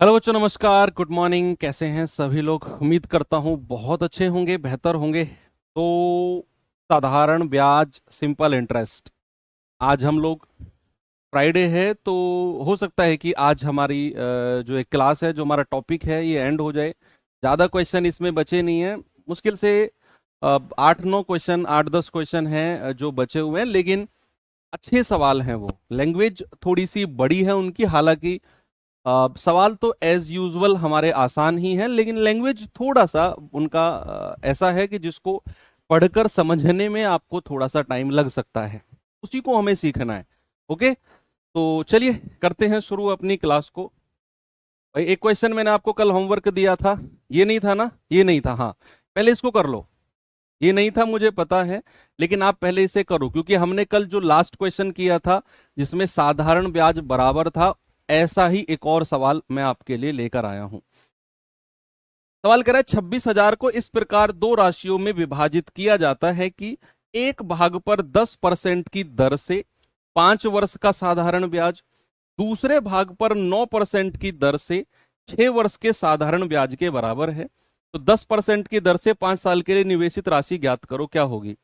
Hello बच्चों, नमस्कार, good morning. कैसे हैं सभी लोग? उम्मीद करता हूँ बहुत अच्छे होंगे, बेहतर होंगे। तो साधारण ब्याज, सिंपल इंटरेस्ट, आज हम लोग फ्राइडे है तो हो सकता है कि आज हमारी जो एक क्लास है, जो हमारा टॉपिक है, ये एंड हो जाए। ज़्यादा क्वेश्चन इसमें बचे नहीं हैं। मुश्किल से 8-9 क्वेश्चन, 8-10 क्वेश्चन हैं जो बचे हुए हैं, लेकिन अच्छे सवाल हैं। वो लैंग्वेज थोड़ी सी बड़ी है उनकी, हालांकि सवाल तो एज यूजुअल हमारे आसान ही हैं, लेकिन लैंग्वेज थोड़ा सा उनका ऐसा है कि जिसको पढ़कर समझने में आपको थोड़ा सा टाइम लग सकता है। उसी को हमें सीखना है। ओके, तो चलिए करते हैं शुरू अपनी क्लास को। भाई, एक क्वेश्चन मैंने आपको कल होमवर्क दिया था, ये नहीं था ना? ये नहीं था, हाँ। पहले इसको कर लो। ये नहीं था, मुझे पता है, लेकिन आप पहले इसे करो, क्योंकि हमने कल जो लास्ट क्वेश्चन किया था जिसमें साधारण ब्याज बराबर था, ऐसा ही एक और सवाल मैं आपके लिए लेकर आया हूं। सवाल कह रहा है 26,000 को इस प्रकार दो राशियों में विभाजित किया जाता है कि एक भाग पर 10% की दर से 5 वर्ष का साधारण ब्याज, दूसरे भाग पर 9% की दर से 6 वर्ष के साधारण ब्याज के बराबर है। तो 10% की दर से 5 साल के लिए निवेशित राशि ज्ञात करो, क्या होगी? ये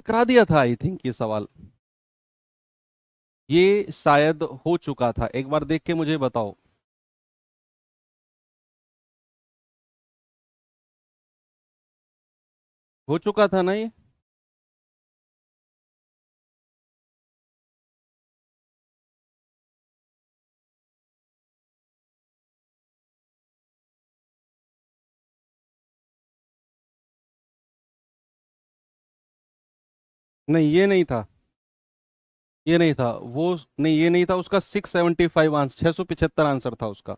करा दिया था आई थिंक, ये सवाल ये शायद हो चुका था। एक बार देख के मुझे बताओ। हो चुका था ना ये? नहीं, ये नहीं था। ये नहीं था वो। नहीं, ये नहीं था उसका। 675 आंसर, 675 आंसर था उसका।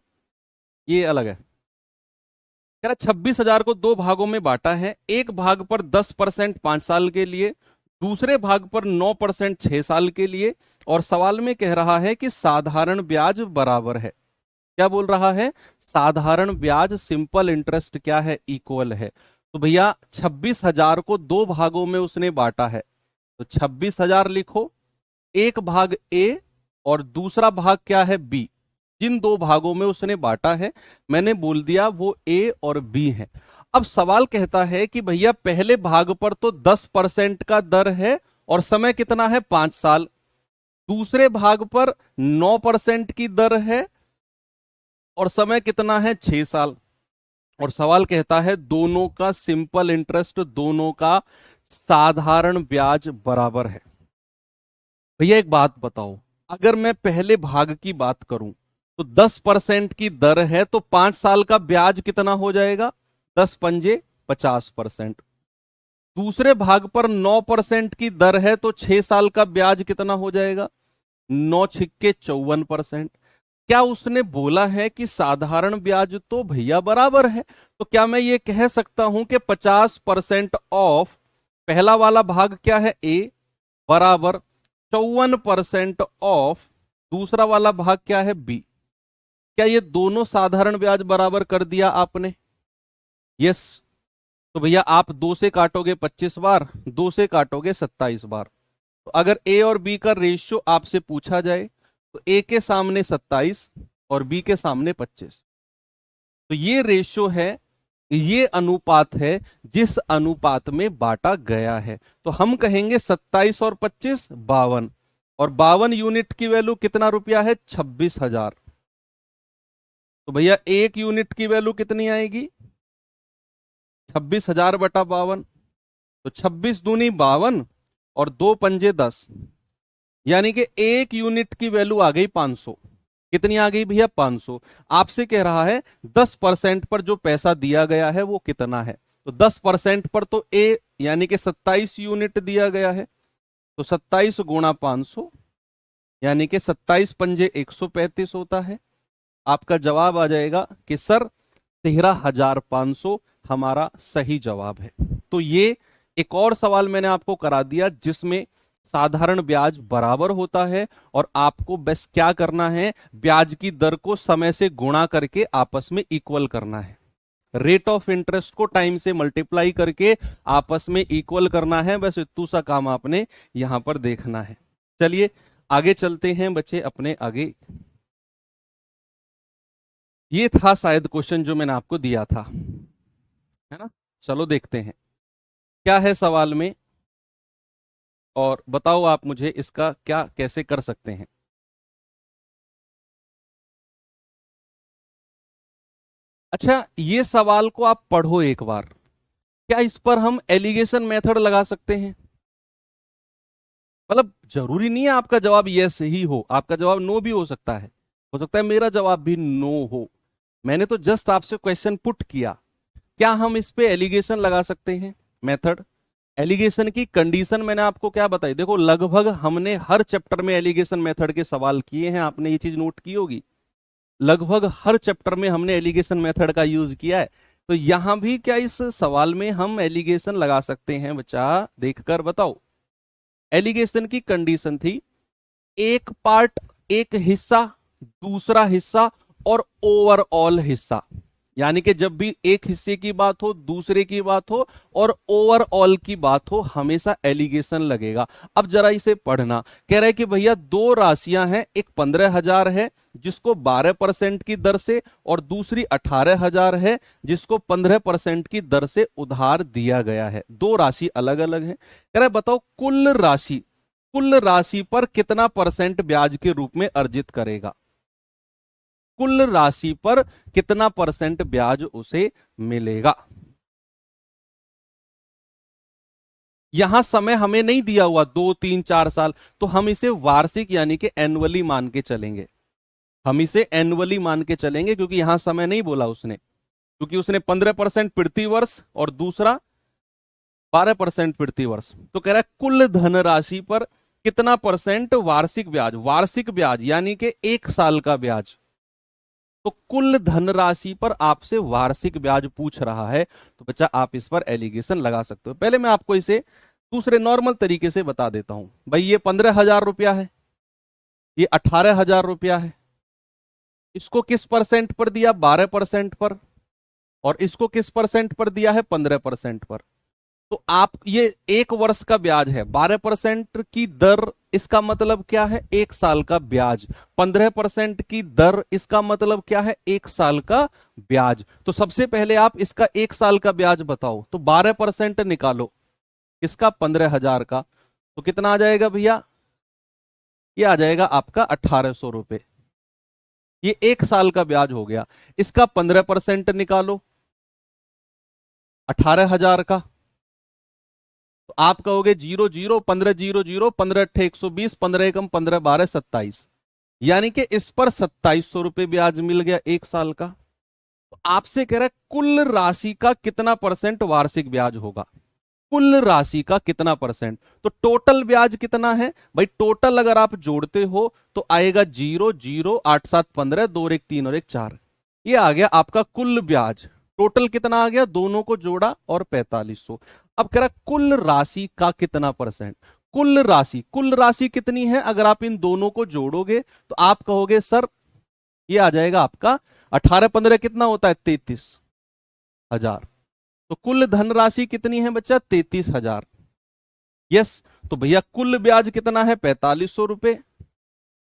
ये अलग है। कह रहा 26,000 को दो भागों में बांटा है। एक भाग पर 10% 5 साल के लिए, दूसरे भाग पर 9% 6 साल के लिए। और सवाल में कह रहा है कि साधारण ब्याज बराबर है। क्या बोल रहा है? साधारण ब्याज, सिंपल इंटरेस्ट क्या है? इक्वल है। तो भैया 26,000 को दो भागों में उसने बांटा है, तो 26,000 लिखो। एक भाग ए और दूसरा भाग क्या है? बी। जिन दो भागों में उसने बांटा है, मैंने बोल दिया वो ए और बी है। अब सवाल कहता है कि भैया पहले भाग पर तो 10% का दर है और समय कितना है? 5 साल। दूसरे भाग पर 9% की दर है और समय कितना है? 6 साल। और सवाल कहता है दोनों का सिंपल इंटरेस्ट, दोनों का साधारण ब्याज बराबर है। भैया एक बात बताओ, अगर मैं पहले भाग की बात करूं तो 10% की दर है, तो 5 साल का ब्याज कितना हो जाएगा? 10 पंजे 50%। दूसरे भाग पर 9% की दर है, तो 6 साल का ब्याज कितना हो जाएगा? 9 6 54%। क्या उसने बोला है कि साधारण ब्याज तो भैया बराबर है? तो क्या मैं ये कह सकता हूं कि 50% ऑफ पहला वाला भाग क्या है? ए, बराबर 54% ऑफ दूसरा वाला भाग क्या है? बी। क्या ये दोनों साधारण ब्याज बराबर कर दिया आपने? यस। तो भैया आप दो से काटोगे 25 बार, दो से काटोगे 27 बार। तो अगर ए और बी का रेशियो आपसे पूछा जाए तो ए के सामने 27 और बी के सामने 25। तो ये रेशियो है, ये अनुपात है जिस अनुपात में बांटा गया है। तो हम कहेंगे 27 और 25 52। और 52 यूनिट की वैल्यू कितना रुपया है? 26,000। तो भैया एक यूनिट की वैल्यू कितनी आएगी? 26,000/52। तो 26 दूनी 52 और 2 पंजे 10, यानी कि एक यूनिट की वैल्यू आ गई 500। कितनी आ गई भैया? 500। आपसे कह रहा है 10% पर जो पैसा दिया गया है वो कितना है। तो 10% पर तो ए यानी कि 27 यूनिट दिया गया है। तो 27 × 500 यानी कि 27 पंजे 135 होता है। आपका जवाब आ जाएगा कि सर 13,500 हमारा सही जवाब है। तो ये एक और सवाल मैंने आपको करा दिया जिसमें साधारण ब्याज बराबर होता है और आपको बस क्या करना है? ब्याज की दर को समय से गुणा करके आपस में इक्वल करना है। रेट ऑफ इंटरेस्ट को टाइम से मल्टीप्लाई करके आपस में इक्वल करना है। बस इतना सा काम आपने यहां पर देखना है। चलिए आगे चलते हैं बच्चे अपने आगे। ये था शायद क्वेश्चन जो मैंने आपको दिया था, है ना। चलो देखते हैं क्या है सवाल में, और बताओ आप मुझे इसका क्या कैसे कर सकते हैं। अच्छा, ये सवाल को आप पढ़ो एक बार। क्या इस पर हम एलिगेशन मेथड लगा सकते हैं? मतलब जरूरी नहीं है आपका जवाब यस ही हो, आपका जवाब नो भी हो सकता है मेरा जवाब भी नो हो। मैंने तो जस्ट आपसे क्वेश्चन पुट किया, क्या हम इस पे एलिगेशन लगा सकते हैं मेथड। एलिगेशन की कंडीशन मैंने आपको क्या बताई, देखो लगभग हमने हर चैप्टर में एलिगेशन मेथड के सवाल किए हैं, आपने ये चीज नोट की होगी। लगभग हर चैप्टर में हमने एलिगेशन मेथड का यूज किया है। तो यहां भी क्या इस सवाल में हम एलिगेशन लगा सकते हैं बच्चा? देखकर बताओ। एलिगेशन की कंडीशन थी एक पार्ट, एक हिस्सा, दूसरा हिस्सा और ओवरऑल हिस्सा। यानी कि जब भी एक हिस्से की बात हो, दूसरे की बात हो और ओवरऑल की बात हो, हमेशा एलिगेशन लगेगा। अब जरा इसे पढ़ना। कह रहा है कि भैया दो राशियां हैं, एक 15,000 है जिसको 12% की दर से, और दूसरी 18,000 है जिसको 15% की दर से उधार दिया गया है। दो राशि अलग अलग है। कह रहा है बताओ कुल राशि पर कितना परसेंट ब्याज के रूप में अर्जित करेगा। कुल राशि पर कितना परसेंट ब्याज उसे मिलेगा। यहां समय हमें नहीं दिया हुआ 2 3 4 साल, तो हम इसे वार्षिक यानी कि एनुअली मान के चलेंगे। हम इसे एनुअली मान के चलेंगे क्योंकि यहां समय नहीं बोला उसने, क्योंकि उसने 15% प्रति वर्ष और दूसरा 12% प्रति वर्ष। तो कह रहा है कुल धनराशि पर कितना परसेंट वार्षिक ब्याज, वार्षिक ब्याज यानी कि 1 साल का ब्याज। तो कुल धनराशि पर आपसे वार्षिक ब्याज पूछ रहा है, तो बच्चा आप इस पर एलिगेशन लगा सकते हो। पहले मैं आपको इसे दूसरे नॉर्मल तरीके से बता देता हूं। भाई ये 15,000 रुपया है, ये 18,000 रुपया है। इसको किस परसेंट पर दिया? 12% पर। और इसको किस परसेंट पर दिया है? 15% पर। तो आप ये 1 वर्ष का ब्याज है, 12% की दर, इसका मतलब क्या है? 1 साल का ब्याज। 15% की दर, इसका मतलब क्या है? 1 साल का ब्याज। तो सबसे पहले आप इसका 1 साल का ब्याज बताओ, तो 12% निकालो इसका 15,000 का, तो कितना आ जाएगा भैया? ये आ जाएगा आपका 1,800 रुपए। ये 1 साल का ब्याज हो गया। इसका 15% निकालो 18,000 का, तो आप कहोगे 0 0 15 0 0 15 अट्ठे 120, 15 एकम 15 12 27, यानी कि इस पर 2,700 रुपए ब्याज मिल गया 1 साल का। तो आपसे कह रहा है कुल राशि का कितना परसेंट वार्षिक ब्याज होगा। कुल राशि का कितना परसेंट? तो टोटल ब्याज कितना है भाई? टोटल अगर आप जोड़ते हो तो आएगा 0 0 8 7 15 2 और 1 3 और 1 4। ये आ गया आपका कुल ब्याज। टोटल कितना आ गया? दोनों को जोड़ा और 4,500। अब कह रहा कुल राशि का कितना परसेंट। कुल राशि कितनी है? अगर आप इन दोनों को जोड़ोगे तो आप कहोगे सर ये आ जाएगा आपका 18 15 कितना होता है? 33,000। तो कुल धनराशि कितनी है बच्चा? 33,000। यस। तो भैया कुल ब्याज कितना है? 4,500 रुपए।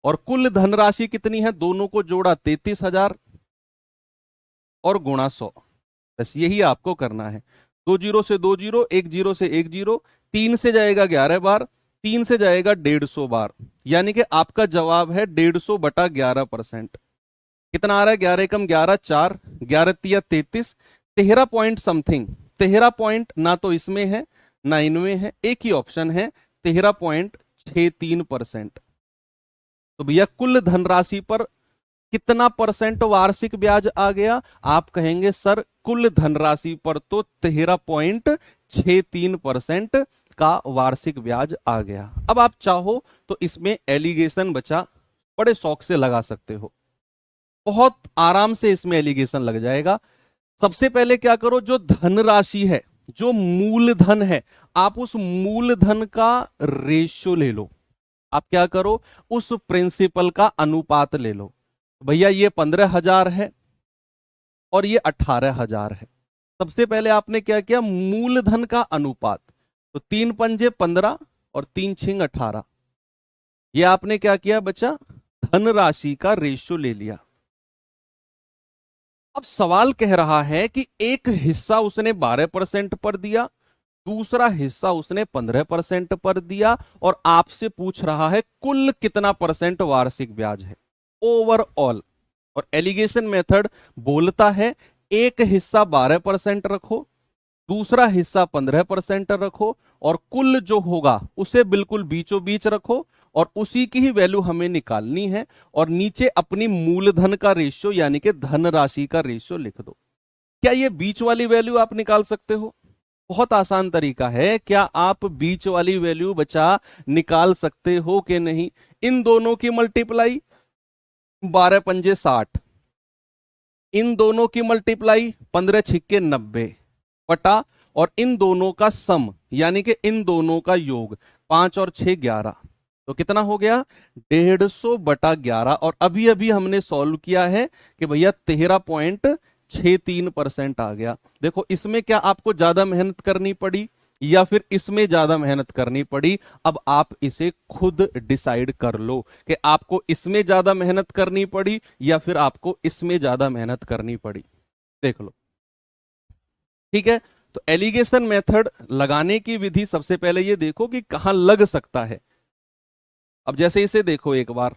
और कुल धनराशि कितनी है? दोनों को जोड़ा 33,000 और गुणा 100। बस यही आपको करना है। 2 जीरो से 2 जीरो, 1 जीरो से 1 जीरो, 3 से जाएगा 11 बार, 3 से जाएगा 150 बार, यानी कि आपका जवाब है 150/11%। कितना आ रहा है? 11 एकम 11 4, 11 तिया 33, 13 पॉइंट समथिंग। 13 पॉइंट ना तो इसमें है ना इनमें है, एक ही ऑप्शन है 13.63%। तो भैया कुल धनराशि पर कितना परसेंट वार्षिक ब्याज आ गया? आप कहेंगे सर कुल धनराशि पर तो 13.63% का वार्षिक ब्याज आ गया। अब आप चाहो तो इसमें एलिगेशन बचा बड़े शौक से लगा सकते हो, बहुत आराम से इसमें एलिगेशन लग जाएगा। सबसे पहले क्या करो, जो धनराशि है, जो मूलधन है, आप उस मूलधन का रेशियो ले लो। आप क्या करो, उस प्रिंसिपल का अनुपात ले लो। भैया ये 15,000 है और ये 18,000 है। सबसे पहले आपने क्या किया? मूलधन का अनुपात। तो 3 पंजे 15 और 3 छिंग 18। ये आपने क्या किया बच्चा, धनराशि का रेशियो ले लिया। अब सवाल कह रहा है कि एक हिस्सा उसने 12% पर दिया, दूसरा हिस्सा उसने 15% पर दिया, और आपसे पूछ रहा है कुल कितना परसेंट वार्षिक ब्याज है, ओवरऑल। और एलिगेशन मेथड बोलता है एक हिस्सा 12% रखो, दूसरा हिस्सा 15% रखो, और कुल जो होगा उसे बिल्कुल बीचों बीच रखो, और उसी की ही वैल्यू हमें निकालनी है, और नीचे अपनी मूलधन का रेशियो यानी कि धनराशि का रेशियो लिख दो। क्या ये बीच वाली वैल्यू आप निकाल सकते हो? बहुत आसान तरीका है। क्या आप बीच वाली वैल्यू बचा निकाल सकते हो कि नहीं? इन दोनों की मल्टीप्लाई 12 पंजे 60, इन दोनों की मल्टीप्लाई 15 छिक्के 90 बटा, और इन दोनों का सम यानी कि इन दोनों का योग 5 और 6 11, तो कितना हो गया 150/11। और अभी अभी हमने सॉल्व किया है कि भैया 13.63% आ गया। देखो इसमें क्या आपको ज्यादा मेहनत करनी पड़ी या फिर इसमें ज्यादा मेहनत करनी पड़ी? अब आप इसे खुद डिसाइड कर लो कि आपको इसमें ज्यादा मेहनत करनी पड़ी या फिर आपको इसमें ज्यादा मेहनत करनी पड़ी। देख लो, ठीक है। तो एलिगेशन मेथड लगाने की विधि, सबसे पहले ये देखो कि कहां लग सकता है। अब जैसे इसे देखो एक बार,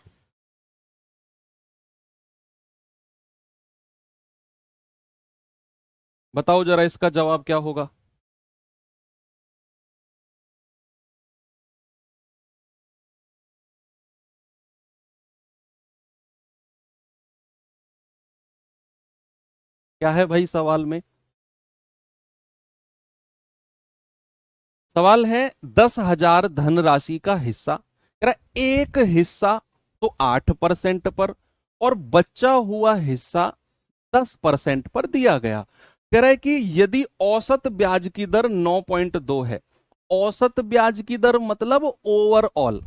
बताओ जरा इसका जवाब क्या होगा। क्या है भाई सवाल में? सवाल है 10,000 धनराशि का हिस्सा, कह रहा है एक हिस्सा तो 8% पर और बचा हुआ हिस्सा 10% पर दिया गया। कह रहा है कि यदि औसत ब्याज की दर 9.2 है, औसत ब्याज की दर मतलब ओवरऑल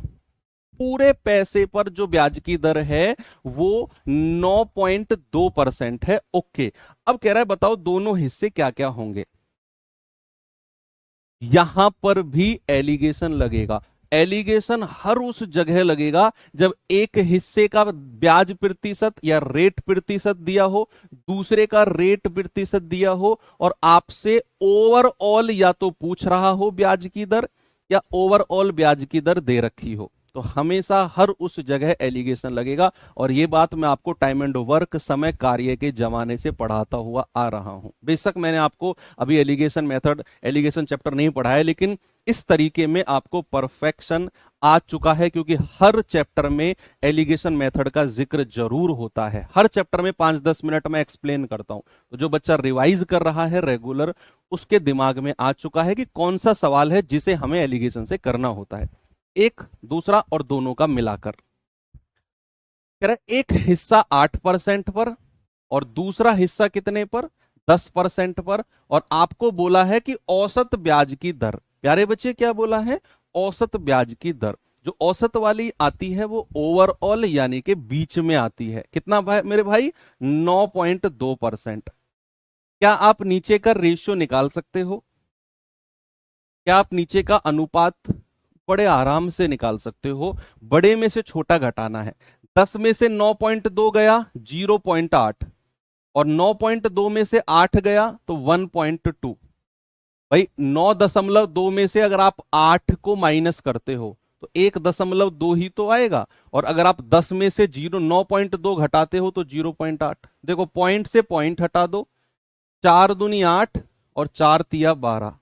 पूरे पैसे पर जो ब्याज की दर है वो 9.2% है। ओके, अब कह रहा है बताओ दोनों हिस्से क्या क्या होंगे। यहां पर भी एलिगेशन लगेगा। एलिगेशन हर उस जगह लगेगा जब एक हिस्से का ब्याज प्रतिशत या रेट प्रतिशत दिया हो, दूसरे का रेट प्रतिशत दिया हो, और आपसे ओवरऑल या तो पूछ रहा हो ब्याज की दर या ओवरऑल ब्याज की दर दे रखी हो, तो हमेशा हर उस जगह एलिगेशन लगेगा। और ये बात मैं आपको टाइम एंड वर्क समय कार्य के जमाने से पढ़ाता हुआ आ रहा हूं। बेशक मैंने आपको अभी एलिगेशन मेथड, एलिगेशन चैप्टर नहीं पढ़ाया, लेकिन इस तरीके में आपको परफेक्शन आ चुका है, क्योंकि हर चैप्टर में एलिगेशन मेथड का जिक्र जरूर होता है। हर चैप्टर में 5-10 मिनट में एक्सप्लेन करता हूं, तो जो बच्चा रिवाइज कर रहा है रेगुलर, उसके दिमाग में आ चुका है कि कौन सा सवाल है जिसे हमें एलिगेशन से करना होता है। एक, दूसरा और दोनों का मिलाकर कह रहा है एक हिस्सा 8% पर और दूसरा हिस्सा कितने पर, 10% पर, और आपको बोला है कि औसत ब्याज की दर। प्यारे बच्चे क्या बोला है? औसत ब्याज की दर। जो औसत वाली आती है वो ओवरऑल यानी कि बीच में आती है। कितना भाई मेरे भाई? 9.2%। क्या आप नीचे का रेशियो निकाल सकते हो? क्या आप नीचे का अनुपात बड़े आराम से निकाल सकते हो? बड़े में से छोटा घटाना है। 10 में से 9.2 गया 0.8, और 9.2 में से 8 गया तो 1.2। भाई 9.2 में से अगर आप 8 को माइनस करते हो तो 1.2 ही तो आएगा, और अगर आप 10 में से 9.2 घटाते हो तो 0.8। देखो पॉइंट से पॉइंट हटा दो, 4 दूनी 8 और 4 तिया 12।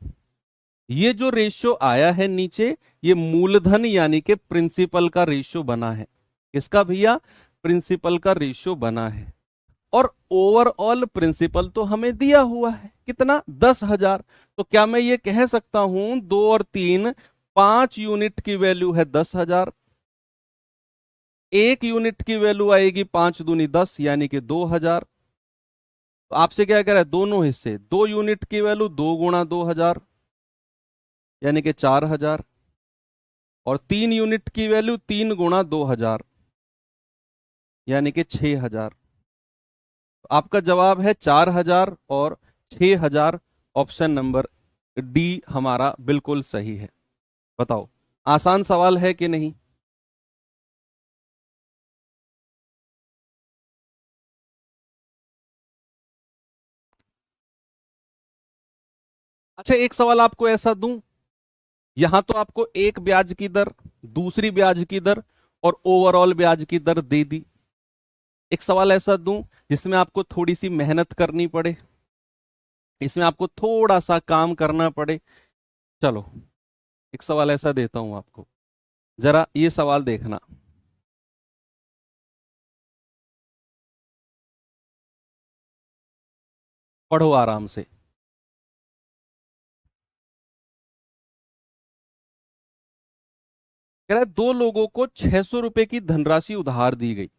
ये जो रेशियो आया है नीचे, ये मूलधन यानी कि प्रिंसिपल का रेशियो बना है। किसका भैया? प्रिंसिपल का रेशियो बना है। और ओवरऑल प्रिंसिपल तो हमें दिया हुआ है कितना? 10,000। तो क्या मैं ये कह सकता हूं 2 और 3, 5 यूनिट की वैल्यू है 10,000, 1 यूनिट की वैल्यू आएगी 5 दूनी 10 यानी कि 2,000। तो आपसे क्या कह रहा है? दोनों हिस्से, 2 यूनिट की वैल्यू 2 गुणा 2,000 यानी कि 4,000, और 3 यूनिट की वैल्यू 3 गुणा 2,000 यानी कि 6,000। तो आपका जवाब है 4,000 और 6,000। ऑप्शन नंबर डी हमारा बिल्कुल सही है। बताओ आसान सवाल है कि नहीं? अच्छा, एक सवाल आपको ऐसा दूं, यहां तो आपको एक ब्याज की दर, दूसरी ब्याज की दर और ओवरऑल ब्याज की दर दे दी। एक सवाल ऐसा दूं जिसमें आपको थोड़ी सी मेहनत करनी पड़े, इसमें आपको थोड़ा सा काम करना पड़े। चलो, एक सवाल ऐसा देता हूं आपको, जरा ये सवाल देखना। पढ़ो आराम से। कह रहा है दो लोगों को 600 रुपए की धनराशि उधार दी गई।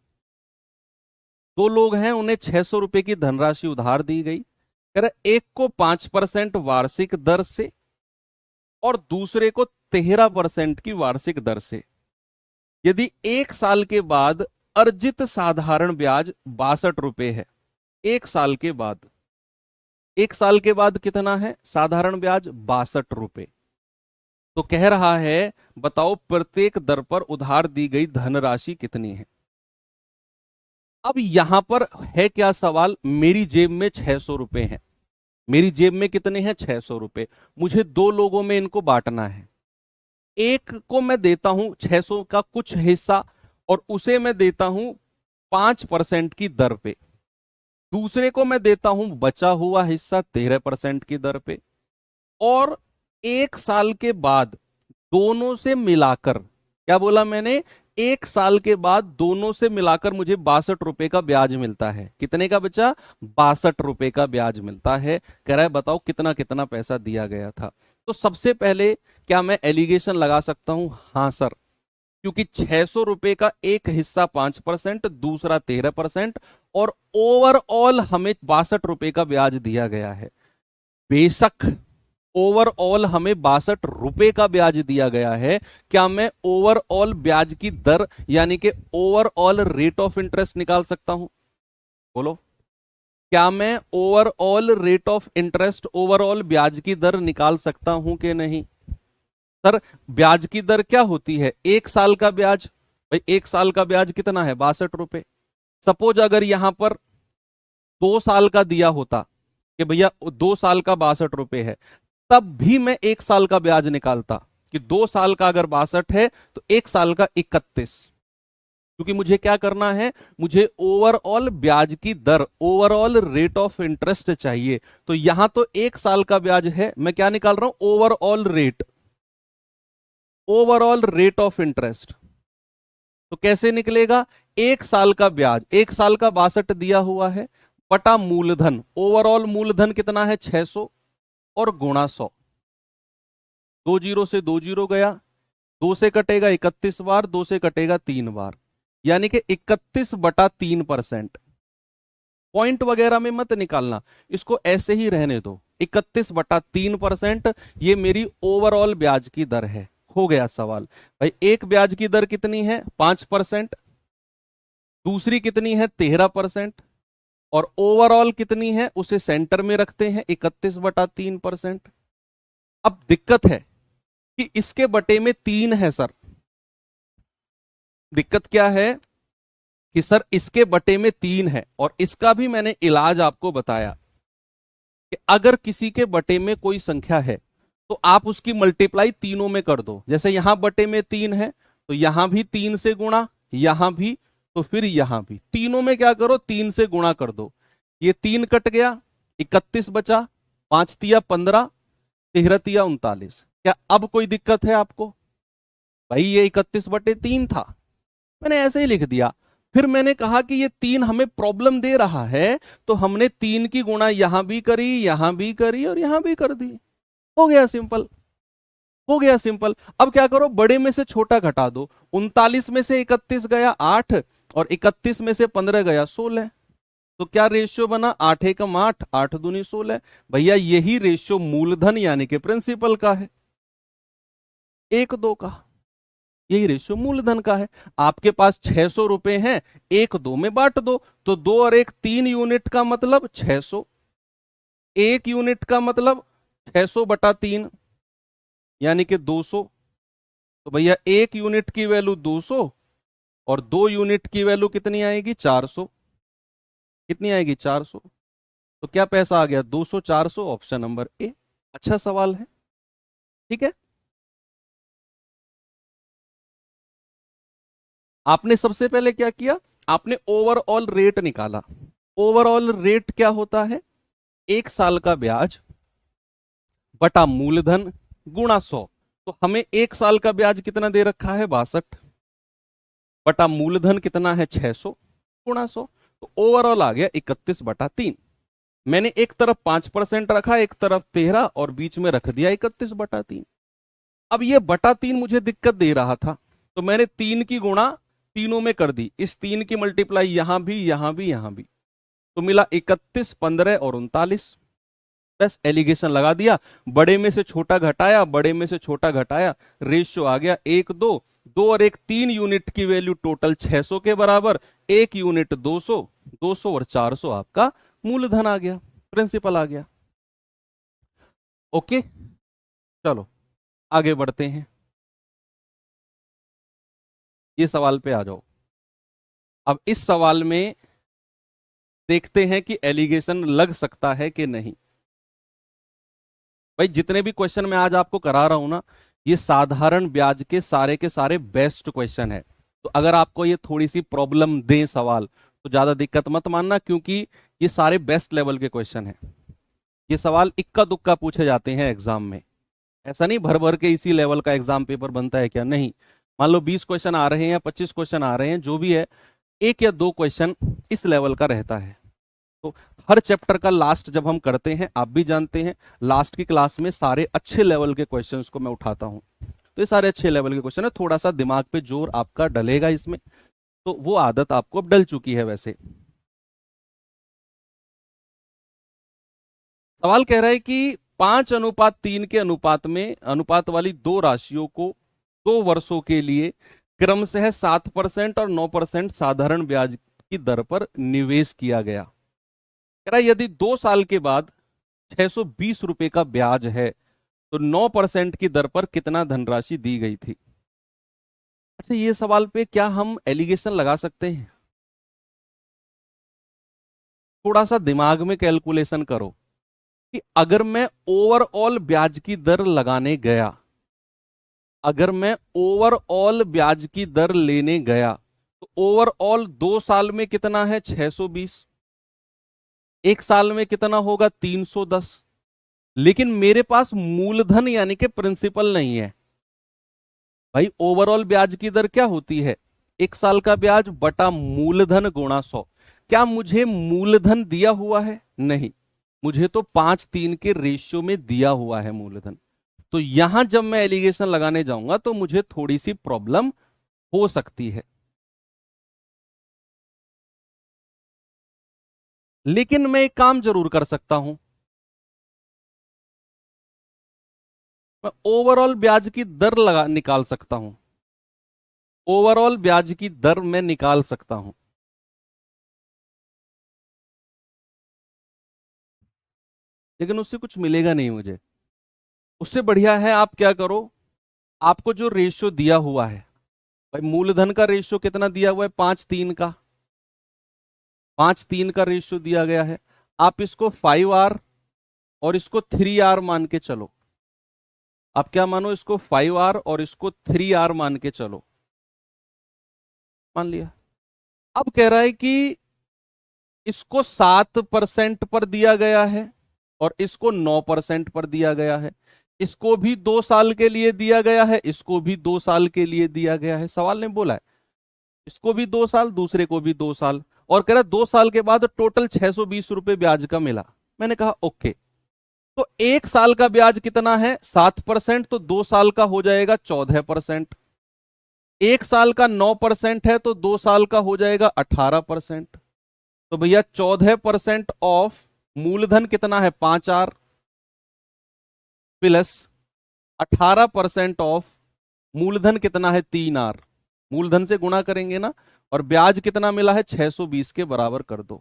दो लोग हैं, उन्हें 600 रुपए की धनराशि उधार दी गई। कह रहा है एक को 5% वार्षिक दर से और दूसरे को 13% की वार्षिक दर से। यदि एक साल के बाद अर्जित साधारण ब्याज 62 रुपए है, एक साल के बाद, एक साल के बाद कितना है साधारण ब्याज? 62 रुपए। तो कह रहा है बताओ प्रत्येक दर पर उधार दी गई धनराशि कितनी है। अब यहां पर है क्या सवाल, मेरी जेब में 600 रुपए हैं। मेरी जेब में कितने हैं? 600 रुपए। मुझे दो लोगों में इनको बांटना है। एक को मैं देता हूं 600 का कुछ हिस्सा और उसे मैं देता हूं 5% की दर पे। दूसरे को मैं देता हूं बचा हुआ हिस्सा 13% की दर पे। और एक साल के बाद दोनों से मिलाकर, क्या बोला मैंने, एक साल के बाद दोनों से मिलाकर मुझे 62 रुपए का ब्याज मिलता है। कितने का बचा? 62 रुपए का ब्याज मिलता है। कह रहा है बताओ कितना कितना पैसा दिया गया था। तो सबसे पहले क्या मैं एलिगेशन लगा सकता हूं? हाँ सर, क्योंकि 600 रुपए का एक हिस्सा 5%, दूसरा 13% और ओवरऑल हमें 62 रुपए का ब्याज दिया गया है। बेशक ओवरऑल हमें 62 रुपए का ब्याज दिया गया है, क्या मैं ओवरऑल ब्याज की दर यानी कि ओवरऑल रेट ऑफ इंटरेस्ट निकाल सकता हूं? बोलो, क्या मैं overall rate of interest, overall ब्याज की दर निकाल सकता हूं कि नहीं? सर, ब्याज की दर क्या होती है? एक साल का ब्याज। भाई एक साल का ब्याज कितना है? 62 रुपए। सपोज अगर यहां पर 2 साल का दिया होता कि भैया 2 साल का 62 रुपए है, तब भी मैं एक साल का ब्याज निकालता कि 2 साल का अगर 62 है तो एक साल का 31। क्योंकि मुझे क्या करना है, मुझे ओवरऑल ब्याज की दर, ओवरऑल रेट ऑफ इंटरेस्ट चाहिए। तो यहां तो एक साल का ब्याज है, मैं क्या निकाल रहा हूं? Overall rate, overall rate of interest. तो कैसे निकलेगा? एक साल का ब्याज, एक साल का 62 दिया हुआ है, बटा मूलधन, ओवरऑल मूलधन कितना है? 600 और गुणा 100। 2 जीरो से 2 जीरो गया, 2 से कटेगा 31 बार, 2 से कटेगा 3 बार, यानी कि 31/3%। पॉइंट वगैरह में मत निकालना, इसको ऐसे ही रहने दो। 31/3% ये मेरी ओवरऑल ब्याज की दर है। हो गया सवाल। भाई एक ब्याज की दर कितनी है? 5%। दूसरी कितनी है? 13%। और ओवरऑल कितनी है उसे सेंटर में रखते हैं, 31/3%। अब दिक्कत है कि इसके बटे में 3 है सर। दिक्कत क्या है कि सर इसके बटे में 3 है, और इसका भी मैंने इलाज आपको बताया कि अगर किसी के बटे में कोई संख्या है तो आप उसकी मल्टीप्लाई तीनों में कर दो। जैसे यहां बटे में 3 है तो यहां भी 3 से गुणा, यहां भी, तो फिर यहां भी, तीनों में क्या करो? 3 से गुणा कर दो। ये 3 कट गया, 31 बचा, 5 तिया 15, 13 तिया 39। क्या अब कोई दिक्कत है आपको? भाई ये 31/3 था, मैंने ऐसे ही लिख दिया। फिर मैंने कहा कि ये 3 हमें प्रॉब्लम दे रहा है, तो हमने 3 की गुणा यहां भी करी, यहां भी करी और यहां भी कर दी। हो गया सिंपल, हो गया सिंपल। अब क्या करो? बड़े में से छोटा घटा दो। 39 में से 31 गया 8, और 31 में से 15 गया 16। तो क्या रेशियो बना? 8 एकम 8, 8 दूनी 16। भैया यही रेशियो मूलधन यानी कि प्रिंसिपल का है, 1:2 का। यही रेशियो मूलधन का है। आपके पास 600 रुपए हैं, 1:2 में बांट दो, तो 2 और 1 3 यूनिट का मतलब 600, 1 यूनिट का मतलब 600/3 यानी कि 200। तो भैया 1 यूनिट की वैल्यू 200 और 2 यूनिट की वैल्यू कितनी आएगी? 400। कितनी आएगी? 400। तो क्या पैसा आ गया? 200, 400, ऑप्शन नंबर ए। अच्छा सवाल है, ठीक है। आपने सबसे पहले क्या किया, आपने ओवरऑल रेट निकाला। ओवरऑल रेट क्या होता है, 1 साल का ब्याज बटा मूलधन गुणा 100। तो हमें 1 साल का ब्याज कितना दे रखा है, 62, बटा मूलधन कितना है 600 गुणा 100। तो ओवरऑल आ गया 31/3। मैंने एक तरफ 5% रखा, एक तरफ 13 और बीच में रख दिया 31/3। अब ये बटा 3 मुझे दिक्कत दे रहा था, तो मैंने 3 की गुणा तीनों में कर दी, इस 3 की मल्टीप्लाई यहां भी यहां भी यहां भी, तो मिला 31, 15 और 39। बस एलिगेशन लगा दिया, बड़े में से छोटा घटाया, बड़े में से छोटा घटाया, रेशियो आ गया 1 2, 2 और 1 3 यूनिट की वैल्यू टोटल 600 के बराबर, 1 यूनिट 200, 200 और 400 आपका मूलधन आ गया, प्रिंसिपल आ गया। ओके, चलो आगे बढ़ते हैं, ये सवाल पे आ जाओ। अब इस सवाल में देखते हैं कि एलिगेशन लग सकता है कि नहीं। भाई जितने भी क्वेश्चन मैं आज आपको करा रहा हूं ना, ये साधारण ब्याज के सारे बेस्ट क्वेश्चन है। तो अगर आपको ये थोड़ी सी प्रॉब्लम दे सवाल, तो ज्यादा दिक्कत मत मानना, क्योंकि ये सारे बेस्ट लेवल के क्वेश्चन हैं। ये सवाल इक्का दुक्का पूछे जाते हैं एग्जाम में, ऐसा नहीं भर भर के इसी लेवल का एग्जाम पेपर बनता है क्या, नहीं। मान लो 20 क्वेश्चन आ रहे हैं या 25 क्वेश्चन आ रहे हैं, जो भी है, 1 या 2 क्वेश्चन इस लेवल का रहता है। तो हर चैप्टर का लास्ट जब हम करते हैं, आप भी जानते हैं, लास्ट की क्लास में सारे अच्छे लेवल के क्वेश्चंस को मैं उठाता हूं। तो ये सारे अच्छे लेवल के क्वेश्चन है, थोड़ा सा दिमाग पे जोर आपका डलेगा इसमें, तो वो आदत आपको अब डल चुकी है। वैसे सवाल कह रहा है कि 5:3 के अनुपात में, अनुपात वाली दो राशियों को 2 वर्षों के लिए क्रमशः 7% और 9% साधारण ब्याज की दर पर निवेश किया गया। कह रहा है यदि 2 साल के बाद 620 रुपए का ब्याज है, तो 9% की दर पर कितना धनराशि दी गई थी। अच्छा, ये सवाल पे क्या हम एलिगेशन लगा सकते हैं? थोड़ा सा दिमाग में कैलकुलेशन करो कि अगर मैं ओवरऑल ब्याज की दर लगाने गया, अगर मैं ओवरऑल ब्याज की दर लेने गया, तो ओवरऑल 2 साल में कितना है 620, 1 साल में कितना होगा 310। लेकिन मेरे पास मूलधन यानी कि प्रिंसिपल नहीं है। भाई ओवरऑल ब्याज की दर क्या होती है, 1 साल का ब्याज बटा मूलधन गुणा 100। क्या मुझे मूलधन दिया हुआ है? नहीं, मुझे तो 5:3 के रेशियो में दिया हुआ है मूलधन। तो यहां जब मैं एलिगेशन लगाने जाऊंगा तो मुझे थोड़ी सी प्रॉब्लम हो सकती है। लेकिन मैं एक काम जरूर कर सकता हूं, मैं ओवरऑल ब्याज की दर लगा निकाल सकता हूं, ओवरऑल ब्याज की दर मैं निकाल सकता हूं। लेकिन उससे कुछ मिलेगा नहीं मुझे। उससे बढ़िया है आप क्या करो, आपको जो रेशियो दिया हुआ है, भाई मूलधन का रेशियो कितना दिया हुआ है, 5:3 का, 5:3 का रेशियो दिया गया है। आप इसको 5R और इसको 3R मान के चलो। आप क्या मानो, इसको 5R और इसको 3R मान के चलो। मान लिया। अब कह रहा है कि इसको 7% पर दिया गया है और इसको 9% पर दिया गया है। इसको भी 2 साल के लिए दिया गया है, इसको भी 2 साल के लिए दिया गया है। सवाल ने बोला है इसको भी 2 साल, दूसरे को भी 2 साल, और कह रहा है 2 साल के बाद टोटल 620 रुपए ब्याज का मिला। मैंने कहा ओके, तो 1 साल का ब्याज कितना है 7%, तो 2 साल का हो जाएगा 14%। 1 साल का 9% है, तो 2 साल का हो जाएगा 18%। तो भैया 14% ऑफ मूलधन कितना है 5R, प्लस 18% ऑफ मूलधन कितना है 3R। मूलधन से गुणा करेंगे ना, और ब्याज कितना मिला है 620 के बराबर कर दो।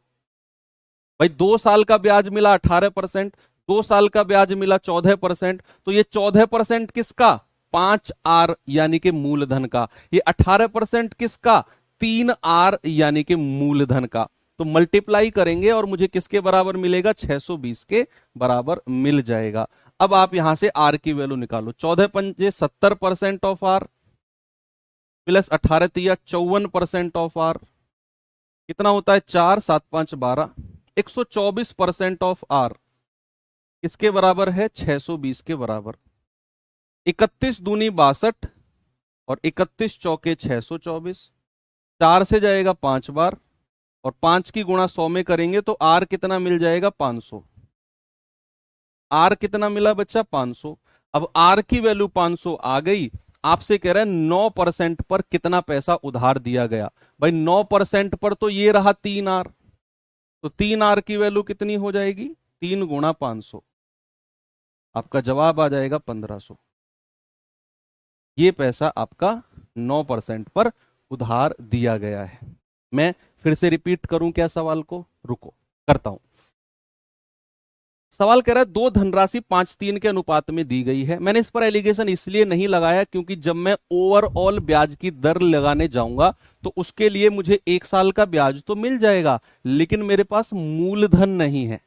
भाई 2 साल का ब्याज मिला 18%, 2 साल का ब्याज मिला 14%, तो ये 14% किसका, 5R यानी कि मूलधन का। ये 18% किसका, 3R यानी कि मूलधन का। तो मल्टीप्लाई करेंगे और मुझे किसके बराबर मिलेगा, 620 के बराबर मिल जाएगा। अब आप यहां से आर की वैल्यू निकालो। 14 पंजे 70% ऑफ आर प्लस 18 तिया 54% ऑफ आर कितना होता है? 4 7 5 12 124% ऑफ आर किसके बराबर है? 620 के बराबर। 31 दूनी 62 और 31 चौके 624। 4 से जाएगा 5 बार और 5 की गुणा 100 में करेंगे तो आर कितना मिल जाएगा? 500। आर कितना मिला बच्चा? 500। अब आर की वैल्यू 500 आ गई। आपसे कह रहे हैं 9% पर कितना पैसा उधार दिया गया। भाई 9% पर तो ये रहा 3 आर, तो 3 आर की वैल्यू कितनी हो जाएगी? 3 गुणा 500। आपका जवाब आ जाएगा 1500। ये पैसा आपका 9% पर उधार दिया गया है। मैं फिर से रिपीट करूं क्या सवाल को? रुको करता हूं। सवाल कह रहा है दो धनराशि 5:3 के अनुपात में दी गई है। मैंने इस पर एलिगेशन इसलिए नहीं लगाया क्योंकि जब मैं ओवरऑल ब्याज की दर लगाने जाऊंगा तो उसके लिए मुझे 1 साल का ब्याज तो मिल जाएगा, लेकिन मेरे पास मूलधन नहीं है,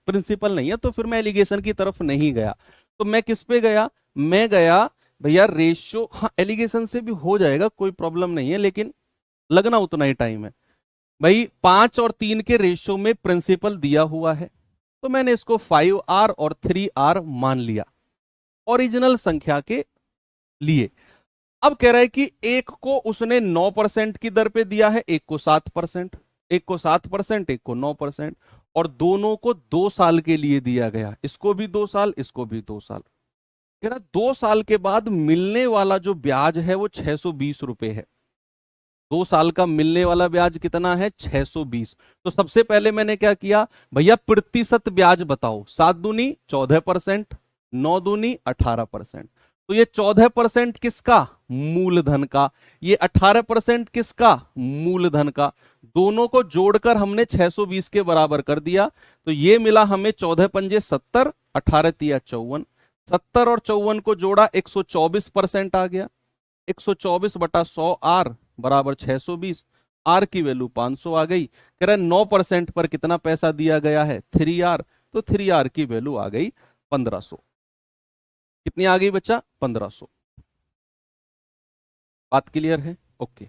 प्रिंसिपल नहीं है, तो फिर मैं एलिगेशन की तरफ नहीं गया। तो मैं किस पे गया? मैं गया भैया रेशियो। हाँ एलिगेशन से भी हो जाएगा, कोई प्रॉब्लम नहीं है, लेकिन लगना उतना ही टाइम है। भाई 5 और 3 के रेशियो में प्रिंसिपल दिया हुआ है, तो मैंने इसको 5R और 3R मान लिया ओरिजिनल संख्या के लिए। अब कह रहा है कि एक को उसने 9% की दर पे दिया है, एक को 7%, एक को 7%, एक को 9%, और दोनों को 2 साल के लिए दिया गया। इसको भी 2 साल, इसको भी 2 साल। कह रहा 2 साल के बाद मिलने वाला जो ब्याज है वो 620 रुपए है। 2 साल का मिलने वाला ब्याज कितना है? 620। तो सबसे पहले मैंने क्या किया? भैया प्रतिशत ब्याज बताओ। 7 दूनी 14%, 9 दूनी 18%। तो ये 14% किसका? मूलधन का। ये 18% किसका? मूलधन का। दोनों को जोड़कर हमने 620 के बराबर कर दिया। तो ये मिला हमें 14 पंजे 70, 18 तिया 54। 70 और 54 को जोड़ा 124% आ गया। 124 बटा 100 आर बराबर 620। आर की वैल्यू 500 आ गई। कह रहे 9% पर कितना पैसा दिया गया है? 3R। तो 3R की वैल्यू आ गई 1500। कितनी आ गई बच्चा? 1500। बात क्लियर है? ओके,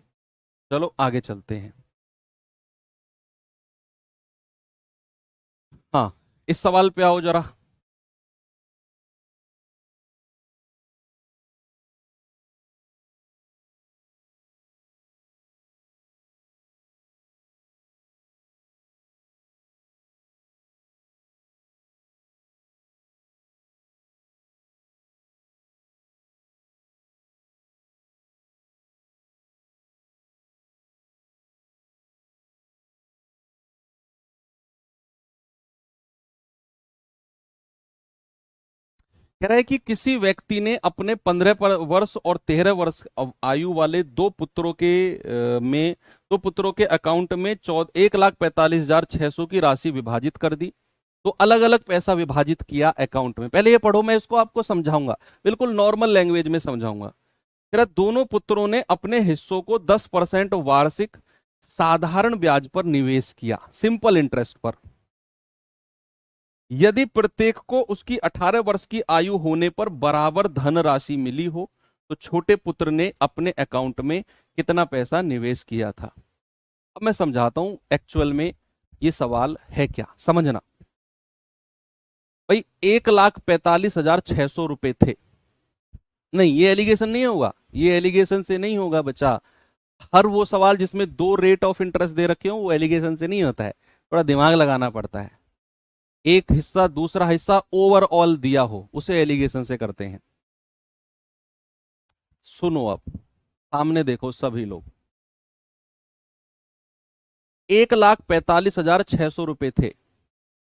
चलो आगे चलते हैं। हाँ इस सवाल पे आओ जरा। कह रहा है कि किसी व्यक्ति ने अपने 15 वर्ष और 13 वर्ष आयु वाले दो पुत्रों के में दो पुत्रों के अकाउंट में 1,45,600 की राशि विभाजित कर दी। तो अलग अलग पैसा विभाजित किया अकाउंट में। पहले ये पढ़ो, मैं इसको आपको समझाऊंगा, बिल्कुल नॉर्मल लैंग्वेज में समझाऊंगा। कह रहा दोनों पुत्रों ने अपने हिस्सों को 10% वार्षिक साधारण ब्याज पर निवेश किया, सिंपल इंटरेस्ट पर। यदि प्रत्येक को उसकी 18 वर्ष की आयु होने पर बराबर धनराशि मिली हो तो छोटे पुत्र ने अपने अकाउंट में कितना पैसा निवेश किया था। अब मैं समझाता हूं एक्चुअल में ये सवाल है क्या, समझना। भाई 1,45,600 रुपए थे। नहीं ये एलिगेशन नहीं होगा, ये एलिगेशन से नहीं होगा बच्चा। हर वो सवाल जिसमें 2 रेट ऑफ इंटरेस्ट दे रखे हो वो एलिगेशन से नहीं होता है, थोड़ा दिमाग लगाना पड़ता है। एक हिस्सा दूसरा हिस्सा ओवरऑल दिया हो उसे एलिगेशन से करते हैं। सुनो अब, सामने देखो सभी लोग। 1,45,600 रुपए थे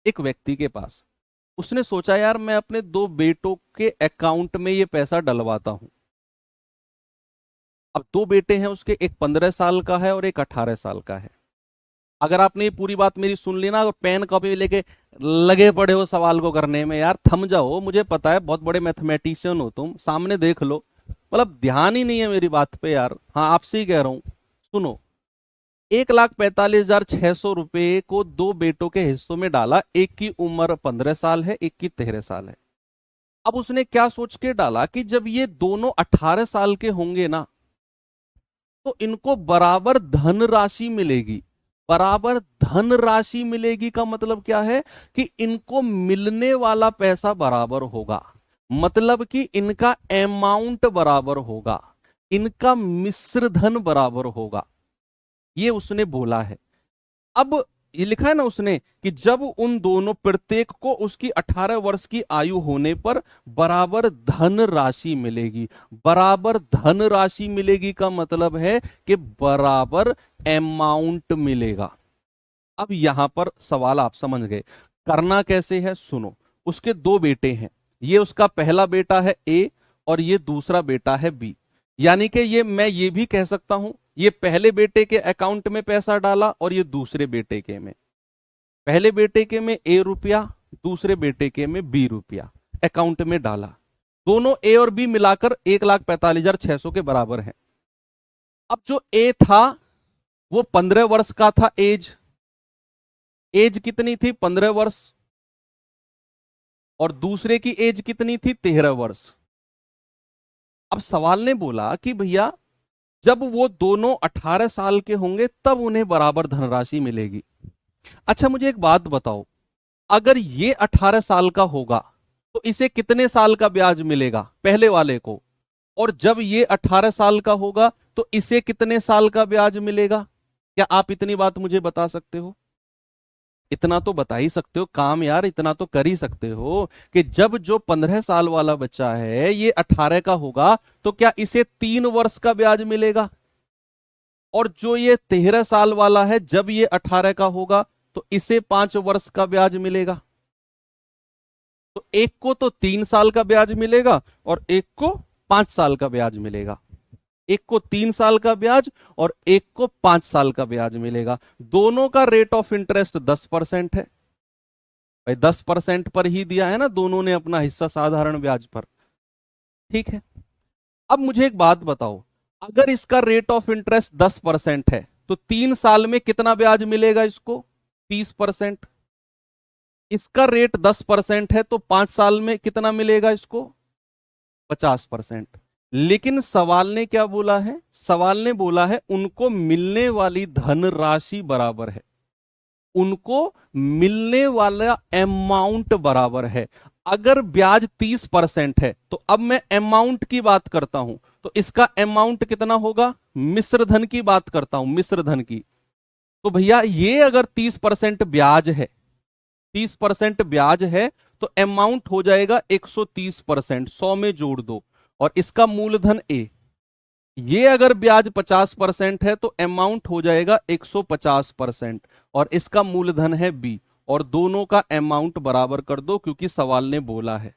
एक व्यक्ति के पास। उसने सोचा यार मैं अपने 2 बेटों के अकाउंट में ये पैसा डलवाता हूं। अब 2 बेटे हैं उसके, एक 15 साल का है और एक 18 साल का है। अगर आपने ये पूरी बात मेरी सुन ली ना और पेन कॉपी लेके लगे पड़े हो सवाल को करने में, यार थम जाओ, मुझे पता है बहुत बड़े मैथमेटिशियन हो तुम, सामने देख लो, मतलब ध्यान ही नहीं है मेरी बात पे यार। हाँ आपसे ही कह रहा हूं, सुनो। 1,45,600 रुपए को 2 बेटों के हिस्सों में डाला। एक की उम्र 15 साल है, एक की 13 साल है। अब उसने क्या सोच के डाला कि जब ये दोनों 18 साल के होंगे ना, तो इनको बराबर धन राशि मिलेगी। बराबर धन राशि मिलेगी का मतलब क्या है कि इनको मिलने वाला पैसा बराबर होगा, मतलब कि इनका अमाउंट बराबर होगा, इनका मिश्र धन बराबर होगा, ये उसने बोला है। अब ये लिखा है ना उसने कि जब उन दोनों प्रत्येक को उसकी 18 वर्ष की आयु होने पर बराबर धन राशि मिलेगी। बराबर धन राशि मिलेगी का मतलब है कि बराबर अमाउंट मिलेगा। अब यहां पर सवाल आप समझ गए। करना कैसे है सुनो। उसके दो बेटे हैं, ये उसका पहला बेटा है ए और ये दूसरा बेटा है बी। यानी कि मैं ये भी कह सकता हूं ये पहले बेटे के अकाउंट में पैसा डाला और ये दूसरे बेटे के में, पहले बेटे के में ए रुपया, दूसरे बेटे के में बी रुपया अकाउंट में डाला। दोनों ए और बी मिलाकर 1,45,600 के बराबर है। अब जो ए था वो 15 वर्ष का था, एज कितनी थी 15 वर्ष, और दूसरे की एज कितनी थी 13 वर्ष। अब सवाल ने बोला कि भैया जब वो दोनों 18 साल के होंगे तब उन्हें बराबर धनराशि मिलेगी। अच्छा मुझे एक बात बताओ, अगर ये 18 साल का होगा तो इसे कितने साल का ब्याज मिलेगा पहले वाले को, और जब ये 18 साल का होगा तो इसे कितने साल का ब्याज मिलेगा? क्या आप इतनी बात मुझे बता सकते हो? इतना तो बता ही सकते हो काम यार, इतना तो कर ही सकते हो कि जब जो 15 साल वाला बच्चा है ये 18 का होगा तो क्या इसे 3 वर्ष का ब्याज मिलेगा, और जो ये 13 साल वाला है जब ये 18 का होगा तो इसे 5 वर्ष का ब्याज मिलेगा। तो एक को तो 3 साल का ब्याज मिलेगा और एक को 5 साल का ब्याज मिलेगा। एक को 3 साल का ब्याज और एक को 5 साल का ब्याज मिलेगा। दोनों का रेट ऑफ इंटरेस्ट 10% है। भाई 10% पर ही दिया है ना दोनों ने अपना हिस्सा साधारण ब्याज पर। ठीक है, अब मुझे एक बात बताओ, अगर इसका रेट ऑफ इंटरेस्ट 10% है तो 3 साल में कितना ब्याज मिलेगा इसको? 30%। इसका रेट 10% है तो 5 साल में कितना मिलेगा इसको? 50%। लेकिन सवाल ने क्या बोला है? सवाल ने बोला है उनको मिलने वाली धन राशि बराबर है, उनको मिलने वाला अमाउंट बराबर है। अगर ब्याज 30% है तो अब मैं अमाउंट की बात करता हूं तो इसका अमाउंट कितना होगा? मिश्र धन की बात करता हूं, मिश्र धन की। तो भैया ये अगर 30% ब्याज है, 30% ब्याज है तो अमाउंट हो जाएगा 130%, 100 में जोड़ दो, और इसका मूलधन ए। ये अगर ब्याज 50% है तो अमाउंट हो जाएगा 150%, और इसका मूलधन है बी, और दोनों का अमाउंट बराबर कर दो क्योंकि सवाल ने बोला है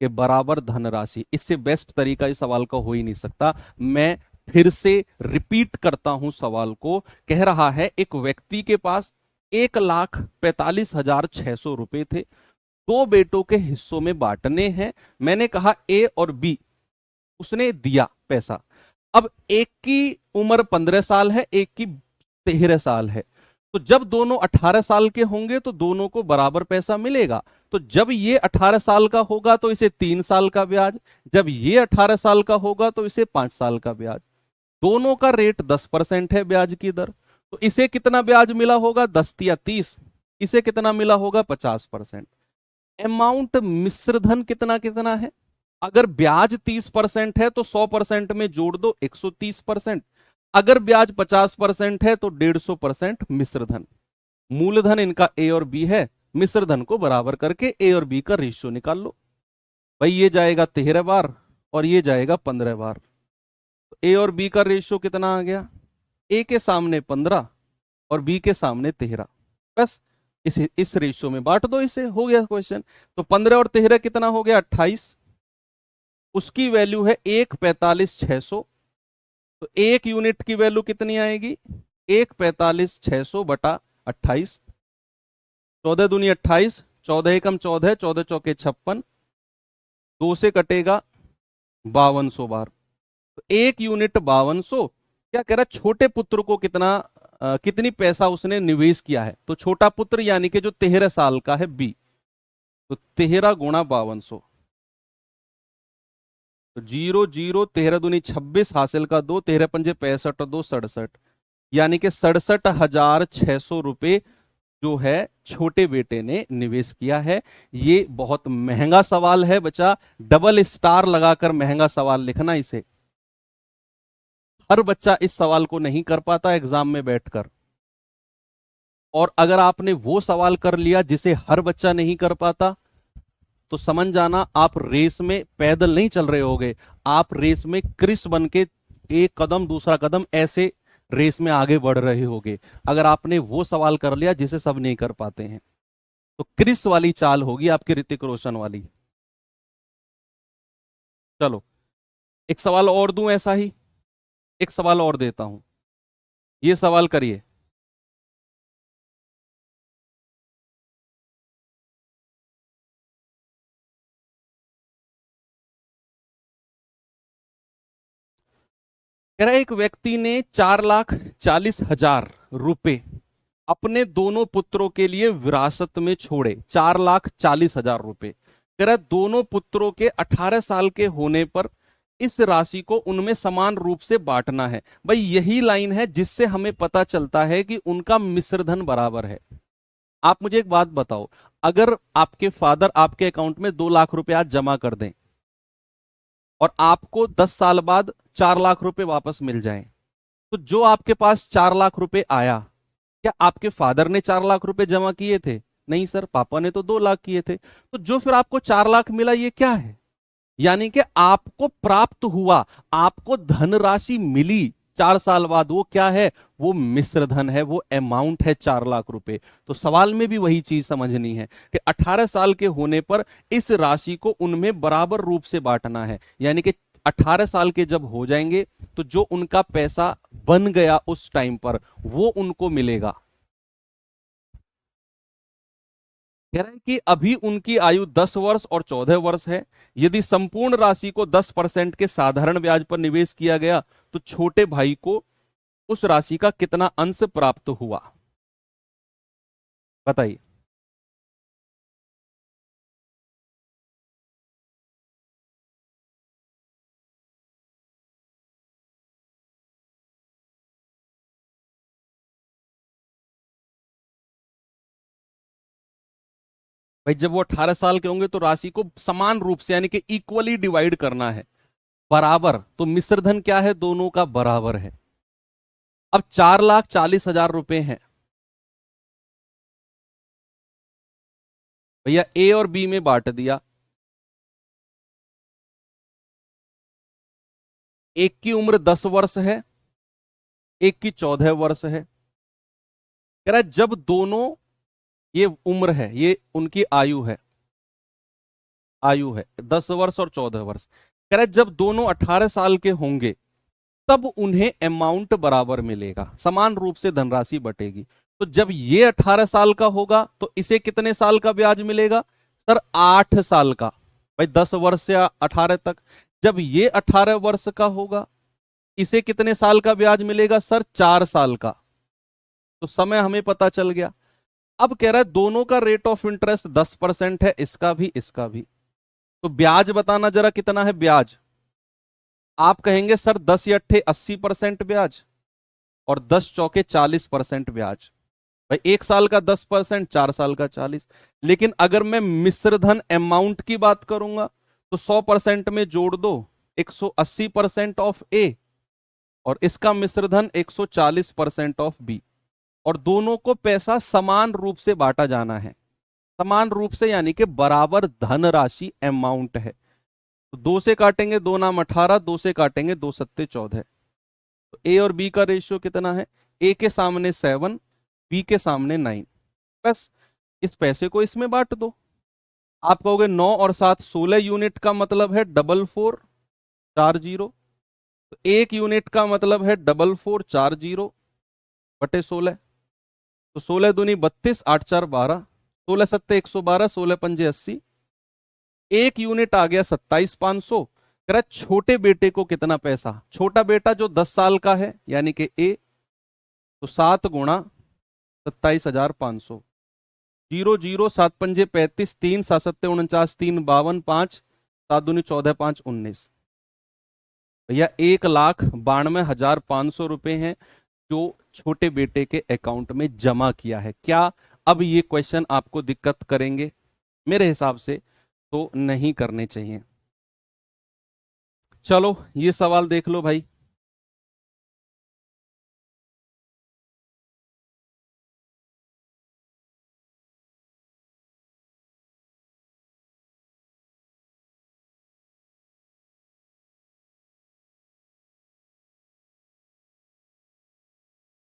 कि बराबर धनराशि। इससे बेस्ट तरीका इस सवाल का हो ही नहीं सकता। मैं फिर से रिपीट करता हूं सवाल को। कह रहा है एक व्यक्ति के पास 1,45,600 रुपए थे, दो बेटों के हिस्सों में बांटने हैं। मैंने कहा ए और बी, उसने दिया पैसा। अब एक की उम्र 15 साल है, एक की 13 साल है, तो जब दोनों 18 साल के होंगे तो दोनों को बराबर पैसा मिलेगा। तो जब ये 18 साल का होगा तो इसे 3 साल का ब्याज, जब ये 18 साल का होगा तो इसे 5 साल का ब्याज। दोनों का रेट 10% है ब्याज की दर, तो इसे कितना ब्याज मिला होगा? 10 या 30। इसे कितना मिला होगा? 50%। अमाउंट मिश्र धन कितना कितना है? अगर ब्याज 30% है तो 100% में जोड़ दो 130%। अगर ब्याज 50% है तो 150% मिश्र धन। मूलधन इनका ए और बी है, मिश्र धन को बराबर करके ए और बी का रेशियो निकाल लो। भाई ये जाएगा 13 बार और ये जाएगा 15 बार, तो ए और बी का रेशियो कितना आ गया? ए के सामने 15 और बी के सामने 13। बस इस रेशियो में बांट दो, इसे हो गया क्वेश्चन। तो 15 और 13 कितना हो गया? 28। उसकी वैल्यू है 1,45,600। तो एक यूनिट की वैल्यू कितनी आएगी? 1,45,600 बटा 28। 14 दूनी 28, 14 एकम 14, 14 चौके 56, 2 से कटेगा 5200 बार। तो एक यूनिट 5200। क्या कह रहा है? छोटे पुत्र को कितनी पैसा उसने निवेश किया है? तो छोटा पुत्र यानी कि जो 13 साल का है बी, तो 13 गुणा 5200। तो 0 0 13 दूनी 26 हासिल का 2, 13 पंजे 65 और 2 67, यानी कि 67,600 रुपए जो है छोटे बेटे ने निवेश किया है। ये बहुत महंगा सवाल है बच्चा, डबल स्टार लगाकर महंगा सवाल लिखना इसे। हर बच्चा इस सवाल को नहीं कर पाता एग्जाम में बैठकर, और अगर आपने वो सवाल कर लिया जिसे हर बच्चा नहीं कर पाता, तो समझ जाना आप रेस में पैदल नहीं चल रहे होगे, आप रेस में क्रिस बन के एक कदम दूसरा कदम ऐसे रेस में आगे बढ़ रहे होगे, अगर आपने वो सवाल कर लिया जिसे सब नहीं कर पाते हैं। तो क्रिस वाली चाल होगी आपकी, ऋतिक रोशन वाली। चलो एक सवाल और दूं ऐसा ही, एक सवाल और देता हूं, ये सवाल करिए। कह रहा है एक व्यक्ति ने 4,40,000 रुपए अपने दोनों पुत्रों के लिए विरासत में छोड़े। 4,40,000 रुपए। कह रहा है दोनों पुत्रों के 18 साल के होने पर इस राशि को उनमें समान रूप से बांटना है। भाई यही लाइन है जिससे हमें पता चलता है कि उनका मिश्रधन बराबर है। आप मुझे एक बात बताओ, अगर आपके फादर आपके अकाउंट में 2 लाख रुपए आज जमा कर दें और आपको 10 साल बाद 4 लाख रुपए वापस मिल जाए, तो जो आपके पास 4 लाख रुपए आया, क्या आपके फादर ने 4 लाख रुपए जमा किए थे? नहीं सर, पापा ने तो 2 लाख किए थे। तो जो फिर आपको 4 लाख मिला ये क्या है? यानी कि आपको प्राप्त हुआ, आपको धनराशि मिली 4 साल बाद, वो क्या है? वो मिश्रधन है, वो अमाउंट है 4 लाख रुपए। तो सवाल में भी वही चीज समझनी है कि 18 साल के होने पर इस राशि को उनमें बराबर रूप से बांटना है। यानी कि 18 साल के जब हो जाएंगे तो जो उनका पैसा बन गया उस टाइम पर वो उनको मिलेगा। कह रहा है कि अभी उनकी आयु 10 वर्ष और 14 वर्ष है। यदि संपूर्ण राशि को 10% के साधारण ब्याज पर निवेश किया गया तो छोटे भाई को उस राशि का कितना अंश प्राप्त हुआ? बताइए। भाई जब वो 18 साल के होंगे तो राशि को समान रूप से यानी कि इक्वली डिवाइड करना है, बराबर। तो मिश्रधन क्या है? दोनों का बराबर है। अब 4,40,000 रुपए हैं भैया, ए और बी में बांट दिया। एक की उम्र 10 वर्ष है, एक की 14 वर्ष है। कह रहा है जब दोनों, ये उम्र है, ये उनकी आयु है, आयु है 10 वर्ष और 14 वर्ष। कह रहा है जब दोनों 18 साल के होंगे तब उन्हें अमाउंट बराबर मिलेगा, समान रूप से धनराशि बटेगी। तो जब ये 18 साल का होगा तो इसे कितने साल का ब्याज मिलेगा? सर 8 साल का। भाई 10 वर्ष से 18 तक। जब ये 18 वर्ष का होगा इसे कितने साल का ब्याज मिलेगा? सर 4 साल का। तो समय हमें पता चल गया। अब कह रहा है दोनों का रेट ऑफ इंटरेस्ट 10% है, इसका भी इसका भी। तो ब्याज बताना जरा कितना है ब्याज? आप कहेंगे सर 10 या 80% ब्याज और 10 चौके 40% ब्याज। भाई 1 साल का 10%, 4 साल का 40। लेकिन अगर मैं मिश्रधन अमाउंट की बात करूंगा तो 100% में जोड़ दो 180% ऑफ ए और इसका मिश्रधन 140% ऑफ बी, और दोनों को पैसा समान रूप से बांटा जाना है। समान रूप से यानी कि बराबर धनराशि अमाउंट है। तो 2 से काटेंगे 2 नाम 18, 2 से काटेंगे 2 सत्ते 14। तो ए और बी का रेशियो कितना है? ए के सामने 7, बी के सामने 9। बस इस पैसे को इसमें बांट दो। आप कहोगे 9 और 7 16 यूनिट का मतलब है 4440। तो 1 यूनिट का मतलब है 4440 बटे 16। तो 16 दूनी 32, 8 4 12, 16 सत्ते 112, 16 पंजे 80। 1 यूनिट आ गया 27,500। कह रहा है छोटे बेटे को कितना पैसा? छोटा बेटा जो 10 साल का है यानी कि ए, तो 7 गुणा 27,500। 0 0 7 पंजे 35, 3 7 सत्ते 49, 3 52, 5 7 दूनी 14, 5 19। भैया 1,92,500 रुपए हैं जो छोटे बेटे के अकाउंट में जमा किया है। क्या अब ये क्वेश्चन आपको दिक्कत करेंगे? मेरे हिसाब से तो नहीं करने चाहिए। चलो ये सवाल देख लो भाई।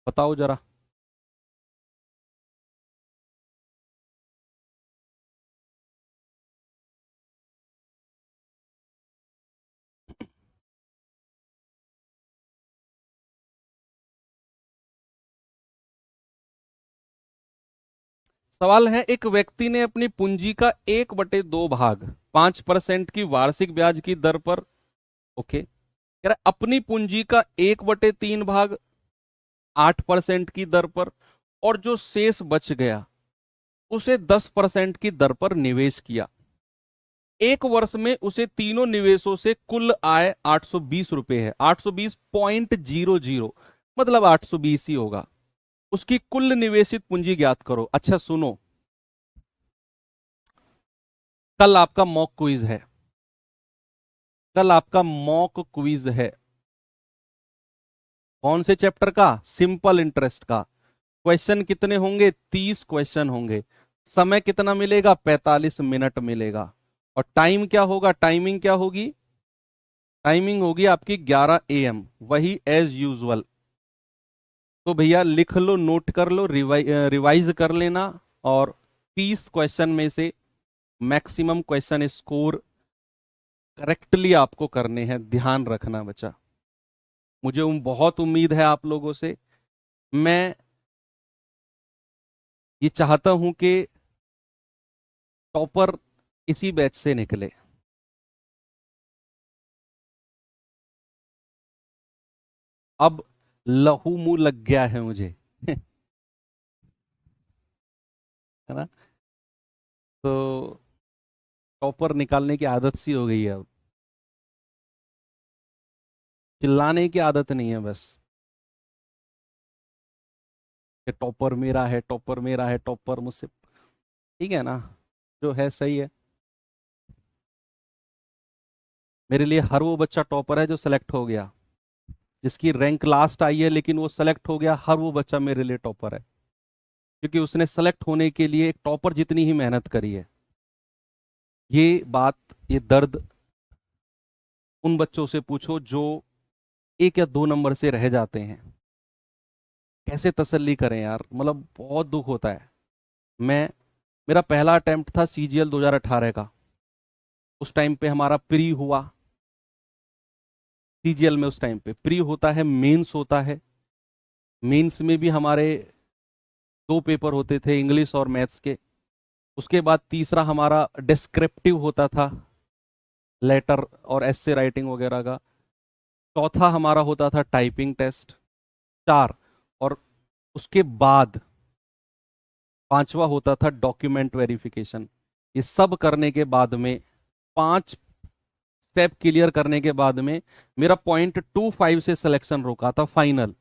बताओ जरा। सवाल है, एक व्यक्ति ने अपनी पूंजी का 1/2 भाग 5% की वार्षिक ब्याज की दर पर, ओके, कह रहा है अपनी पूंजी का 1/3 भाग 8% की दर पर, और जो शेष बच गया उसे 10% की दर पर निवेश किया। एक वर्ष में उसे तीनों निवेशों से कुल आय 820 रुपए है। 820.00 मतलब 820 ही होगा। उसकी कुल निवेशित पूंजी ज्ञात करो। अच्छा सुनो, कल आपका मॉक क्विज है। कल आपका मॉक क्विज है। कौन से चैप्टर का? सिंपल इंटरेस्ट का। क्वेश्चन कितने होंगे? 30 क्वेश्चन होंगे। समय कितना मिलेगा? 45 मिनट मिलेगा। और टाइम क्या होगा? टाइमिंग क्या होगी? टाइमिंग होगी आपकी 11 AM, वही एज यूजुअल। तो भैया लिख लो, नोट कर लो, रिवाइज कर लेना। और 30 क्वेश्चन में से मैक्सिमम क्वेश्चन स्कोर करेक्टली आपको करने हैं। ध्यान रखना बच्चा। मुझे बहुत उम्मीद है आप लोगों से। मैं ये चाहता हूं कि टॉपर इसी बैच से निकले। अब लहू मुंह लग गया है मुझे है ना? तो टॉपर निकालने की आदत सी हो गई है अब। चिल्लाने की आदत नहीं है बस, कि टॉपर मेरा है, टॉपर मेरा है, टॉपर मुझसे। ठीक है ना? जो है सही है। मेरे लिए हर वो बच्चा टॉपर है जो सेलेक्ट हो गया, जिसकी रैंक लास्ट आई है लेकिन वो सेलेक्ट हो गया। हर वो बच्चा मेरे लिए टॉपर है, क्योंकि उसने सेलेक्ट होने के लिए एक टॉपर जितनी ही मेहनत करी है। ये बात, ये दर्द उन बच्चों से पूछो जो 1 या 2 नंबर से रह जाते हैं। कैसे तसल्ली करें यार, मतलब बहुत दुख होता है। मैं मेरा पहला अटेम्प्ट था CGL 2018 का। उस टाइम पे हमारा प्री हुआ। CGL में उस टाइम पे प्री होता है, मेंस होता है। मेंस में भी हमारे 2 पेपर होते थे, इंग्लिश और मैथ्स के। उसके बाद तीसरा हमारा डिस्क्रिप्टिव होता था, लेटर और एस्से राइटिंग वगैरह का। चौथा हमारा होता था टाइपिंग टेस्ट। 4। और उसके बाद पांचवा होता था डॉक्यूमेंट वेरिफिकेशन। ये सब करने के बाद में, 5 स्टेप क्लियर करने के बाद में, मेरा 0.25 से सिलेक्शन रुका था फाइनल।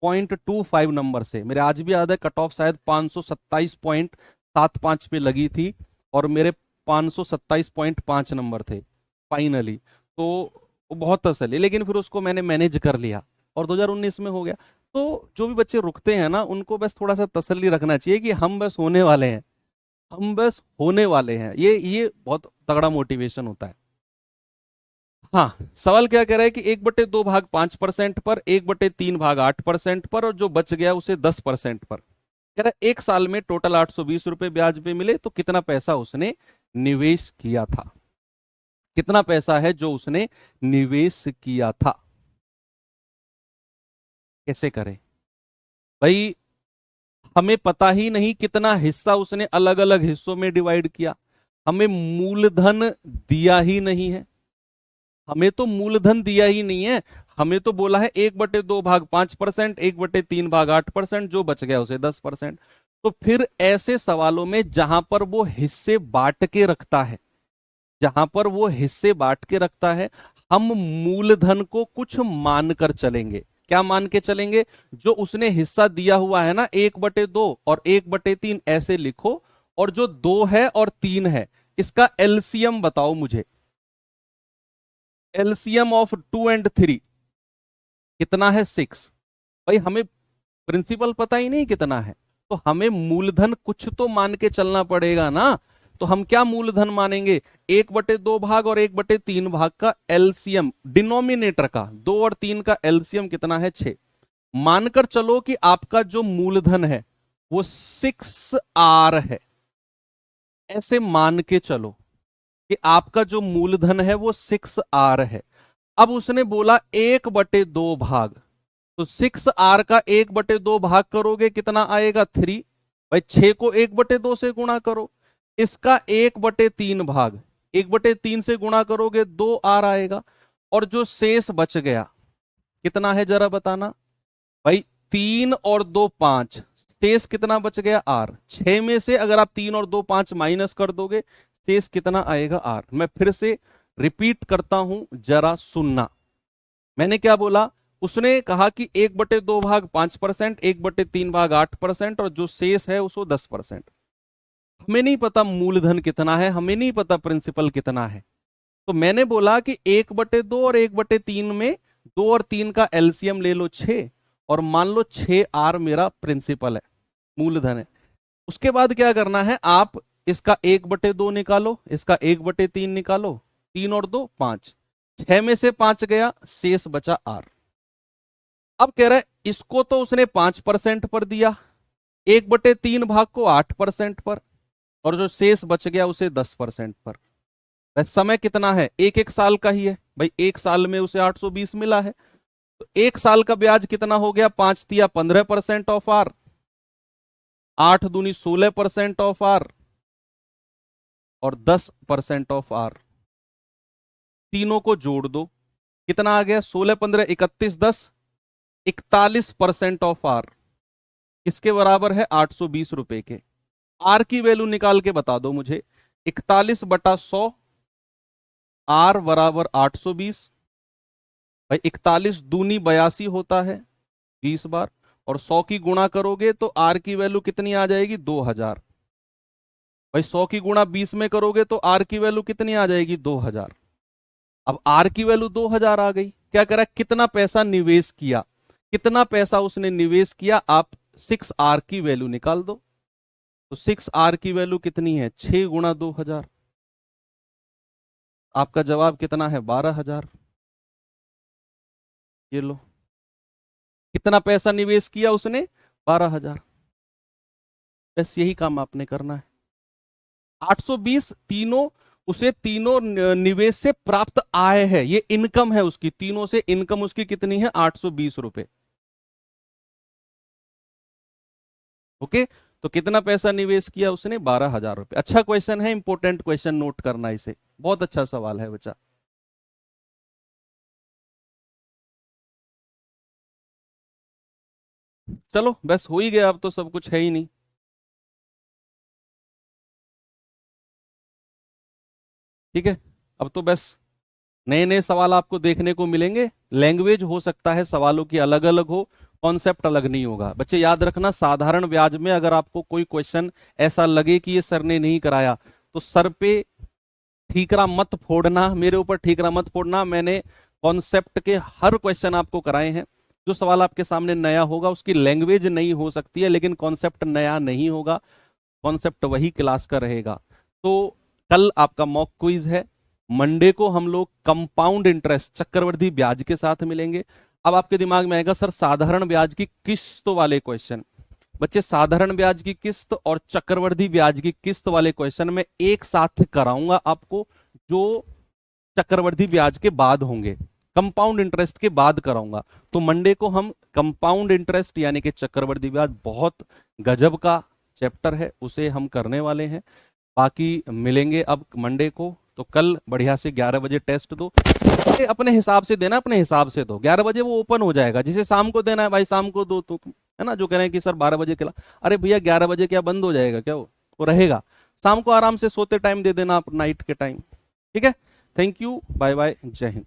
0.25 नंबर से। मेरे आज भी याद है, कट ऑफ शायद 527.75 पे लगी थी, और मेरे 527.5 नंबर थे फाइनली। तो वो बहुत तसल्ली, लेकिन फिर उसको मैंने मैनेज कर लिया और 2019 में हो गया। तो जो भी बच्चे रुकते हैं ना, उनको बस थोड़ा सा तसल्ली रखना चाहिए कि हम बस होने वाले हैं। हम बस होने वाले हैं। ये बहुत तगड़ा मोटिवेशन होता है। हाँ, सवाल क्या कह रहा है कि 1/2 भाग 5% पर, 1/3 भाग 8% पर, और जो बच गया उसे 10% पर। कह रहा है 1 साल में टोटल 820 रुपए ब्याज पे मिले, तो कितना पैसा उसने निवेश किया था? कितना पैसा है जो उसने निवेश किया था? कैसे करें भाई? हमें पता ही नहीं कितना हिस्सा उसने अलग अलग हिस्सों में डिवाइड किया। हमें मूलधन दिया ही नहीं है। हमें तो मूलधन दिया ही नहीं है। हमें तो बोला है 1/2 भाग 5%, 1/3 भाग 8%, जो बच गया उसे 10%। तो फिर ऐसे सवालों में जहां पर वो हिस्से बांट के रखता है, जहां पर वो हिस्से बांट के रखता है, हम मूलधन को कुछ मानकर चलेंगे। क्या मान के चलेंगे? जो उसने हिस्सा दिया हुआ है ना 1/2 और 1/3 ऐसे लिखो, और जो 2 है और 3 है इसका एलसीएम बताओ मुझे। एलसीएम ऑफ 2 और 3 कितना है? 6। भाई हमें प्रिंसिपल पता ही नहीं कितना है, तो हमें मूलधन कुछ तो मान के चलना पड़ेगा ना। तो हम क्या मूलधन मानेंगे? 1/2 भाग और 1/3 भाग का एलसीएम, डिनोमिनेटर का 2 और 3 का एलसीएम कितना है? 6। मानकर चलो कि आपका जो मूलधन है वो 6R है। ऐसे मान के चलो कि आपका जो मूलधन है वो 6R है। अब उसने बोला 1/2 भाग, तो 6R का 1/2 भाग करोगे कितना आएगा? 3। भाई 6 को 1/2 से गुणा करो, इसका 1/3 भाग 1/3 से गुणा करोगे 2R आएगा। और जो शेष बच गया कितना है जरा बताना भाई? 3 और 2 5, शेष कितना बच गया? R। 6 में से अगर आप 3 और 2 5 माइनस कर दोगे शेष कितना आएगा? R। मैं फिर से रिपीट करता हूं, जरा सुनना। मैंने क्या बोला? उसने कहा कि 1/2 भाग 5%, 1/3 भाग 8% और जो शेष है उसको 10%। हमें नहीं पता मूलधन कितना है, हमें नहीं पता प्रिंसिपल कितना है, तो मैंने बोला कि 1/2 और 1/3 में 2 और 3 का एलसीएम ले लो 6, और मान लो 6R मेरा प्रिंसिपल है, मूलधन है। उसके बाद क्या करना है? आप इसका 1/2 निकालो, इसका 1/3 निकालो, 3 और 2 5, 6 में से 5 गया, शेष बचा R। अब कह रहा है इसको तो उसने 5% पर दिया, 1/3 भाग को 8% पर, और जो शेष बच गया उसे 10% पर। वह समय कितना है? 1 साल का ही है भाई, 1 साल में उसे 820 मिला है, तो 1 साल का ब्याज कितना हो गया? 5 तिया 15% ऑफ R, 8 दूनी 16% ऑफ R और 10% ऑफ R। तीनों को जोड़ दो, कितना आ गया? 16 15 31 10, 41% ऑफ R किसके बराबर है? 820 रुपए के। R की वैल्यू निकाल के बता दो मुझे। 41/100, R बराबर 820। भाई 41 दूनी 82 होता है 20 बार, और 100 की गुणा करोगे तो R की वैल्यू कितनी आ जाएगी? 2000। भाई 100 की गुणा 20 में करोगे तो R की वैल्यू कितनी आ जाएगी? 2000। अब R की वैल्यू 2000 आ गई। क्या करा? कितना पैसा निवेश किया, कितना पैसा उसने निवेश किया, आप 6R की वैल्यू निकाल दो। तो 6R की वैल्यू कितनी है? 6 गुणा 2000। आपका जवाब कितना है? 12000। ये लो, कितना पैसा निवेश किया उसने? 12000। बस यही काम आपने करना है। 820 तीनों, उसे तीनों निवेश से प्राप्त आय है, ये इनकम है उसकी, तीनों से इनकम उसकी कितनी है? 820 रुपए। ओके, तो कितना पैसा निवेश किया उसने? 12000 रुपए। अच्छा क्वेश्चन है, इंपॉर्टेंट क्वेश्चन, नोट करना इसे, बहुत अच्छा सवाल है बच्चा। चलो बस हो ही गया, अब तो सब कुछ है ही नहीं। ठीक है, अब तो बस नए नए सवाल आपको देखने को मिलेंगे। लैंग्वेज हो सकता है सवालों की अलग अलग हो, कॉन्सेप्ट अलग नहीं होगा। बच्चे याद रखना, साधारण ब्याज में अगर आपको कोई क्वेश्चन ऐसा लगे कि ये सर ने नहीं कराया, तो सर पे ठीकरा मत फोड़ना, मेरे ऊपर ठीकरा मत फोड़ना। मैंने कॉन्सेप्ट के हर क्वेश्चन आपको कराए हैं। जो सवाल आपके सामने नया होगा उसकी लैंग्वेज नई हो सकती है, लेकिन कॉन्सेप्ट नया नहीं होगा, कॉन्सेप्ट वही क्लास का रहेगा। तो कल आपका मॉक क्विज है, मंडे को हम लोग कंपाउंड इंटरेस्ट, चक्रवृद्धि ब्याज के साथ मिलेंगे। अब आपके दिमाग में आएगा सर साधारण ब्याज की किस्त वाले क्वेश्चन। बच्चे साधारण ब्याज की किस्त और चक्रवृद्धि ब्याज की किस्त वाले क्वेश्चन में एक साथ कराऊंगा आपको, जो चक्रवृद्धि ब्याज के बाद होंगे, कंपाउंड इंटरेस्ट के बाद कराऊंगा। तो मंडे को हम कंपाउंड इंटरेस्ट यानी कि चक्रवृद्धि ब्याज, बहुत गजब का चैप्टर है, उसे हम करने वाले हैं। बाकी मिलेंगे अब मंडे को। तो कल बढ़िया से 11 बजे टेस्ट दो, अपने हिसाब से देना, अपने हिसाब से दो। 11 बजे वो ओपन हो जाएगा, जिसे शाम को देना है भाई शाम को दो, तो है ना। जो कह रहे हैं कि सर 12 बजे खिला, अरे भैया 11 बजे क्या बंद हो जाएगा क्या? वो रहेगा, शाम को आराम से सोते टाइम दे देना आप, नाइट के टाइम। ठीक है, थैंक यू, बाय बाय, जय हिंद।